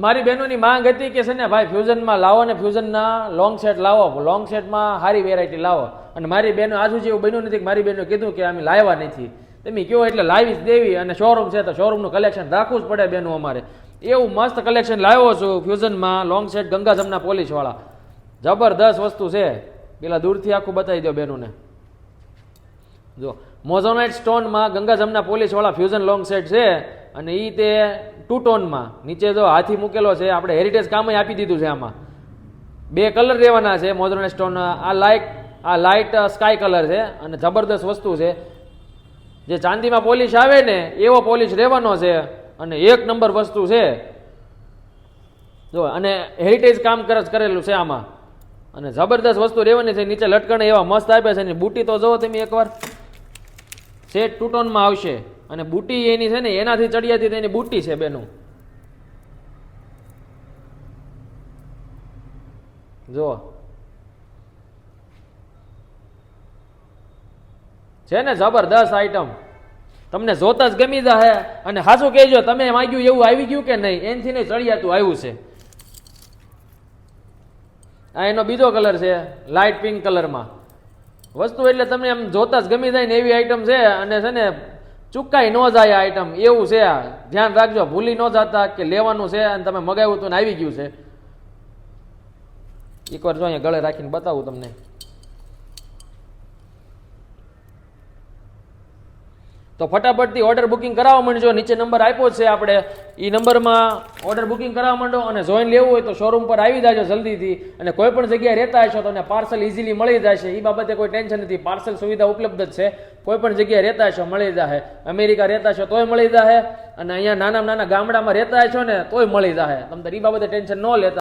મારી બહેનોની માંગ હતી કે છે ને ભાઈ ફ્યુઝનમાં લાવો ને ફ્યુઝનના લોંગ સેટ લાવો, લોંગ સેટમાં સારી વેરાયટી લાવો. અને મારી બહેનો આજુ જેવું બન્યું નથી કે મારી બહેનો કીધું કે અમે લાવ્યા નથી. તમે કહો એટલે લાવી જ દેવી. અને શોરૂમ છે તો શોરૂમનું કલેક્શન રાખવું જ પડે બહેનો અમારે. એવું મસ્ત કલેક્શન લાવ્યો છું ફ્યુઝનમાં લોંગ સેટ ગંગા જમના પોલિશવાળા. જબરદસ્ત વસ્તુ છે. પેલા દૂરથી આખું બતાવી દો બહેનોને. જો મોઝોનાઇટ સ્ટોનમાં ગંગા જમના પોલિશવાળા ફ્યુઝન લોંગ સેટ છે. અને એ તે 2 ટોનમાં નીચે જો હાથી મૂકેલો છે. આપણે હેરિટેજ કામ આપી દીધું છે. આમાં 2 કલર રહેવાના છે મોઝોનાઇટ સ્ટોન. આ લાઇટ સ્કાય કલર છે અને જબરદસ્ત વસ્તુ છે. જે ચાંદીમાં પોલિશ આવે ને એવો પોલિશ રહેવાનો છે અને 1 નંબર વસ્તુ છે. જો અને હેરિટેજ કામ કરેલું છે આમાં. અને જબરદસ્ત વસ્તુ રહેવાની છે. નીચે લટકણ એવા મસ્ત આપ્યા છે. બુટી તો જોવો તમે એકવાર. સેટ 2 ટોનમાં આવશે અને બુટી એની છે ને એનાથી ચડિયાતી એની બુટી છે બેનું. જો છે ને જબરદસ્ત આઈટમ. તમને જોતા જ ગમી જાય. અને હાચું કહેજો તમે માંગ્યું એવું આવી ગયું કે નહીં? એનથી નહીં ચડિયાતું આવ્યું છે. આ એનો બીજો કલર છે લાઇટ પિંક કલરમાં. વસ્તુ એટલે તમને એમ જોતા જ ગમી જાય ને એવી આઈટમ છે. અને છે ને ચૂકાઈ ન જાય આ આઈટમ એવું છે. આ ધ્યાન રાખજો, ભૂલી ન જતા કે લેવાનું છે અને તમે મગાવ્યું હતું ને આવી ગયું છે. એકવાર જો અહીંયા ગળે રાખીને બતાવું તમને. તો ફટાફટથી ઓર્ડર બુકિંગ કરાવવા માંડજો. નીચે નંબર આપ્યો છે આપણે, એ નંબરમાં ઓર્ડર બુકિંગ કરાવવા માંડો. અને જોઈન લેવું હોય તો શોરૂમ પર આવી જાજો જલ્દીથી. અને કોઈ પણ જગ્યાએ રહેતા હશો તો તમને પાર્સલ ઇઝીલી મળી જશે. એ બાબતે કોઈ ટેન્શન નથી. પાર્સલ સુવિધા ઉપલબ્ધ જ છે. કોઈ પણ જગ્યાએ રહેતા હશો મળી જશે. અમેરિકા રહેતા હશો તોય મળી જશે. અને અહીંયા નાના નાના ગામડામાં રહેતા હશો ને તોય મળી જશે. તમે એ બાબતે ટેન્શન ન લેતા.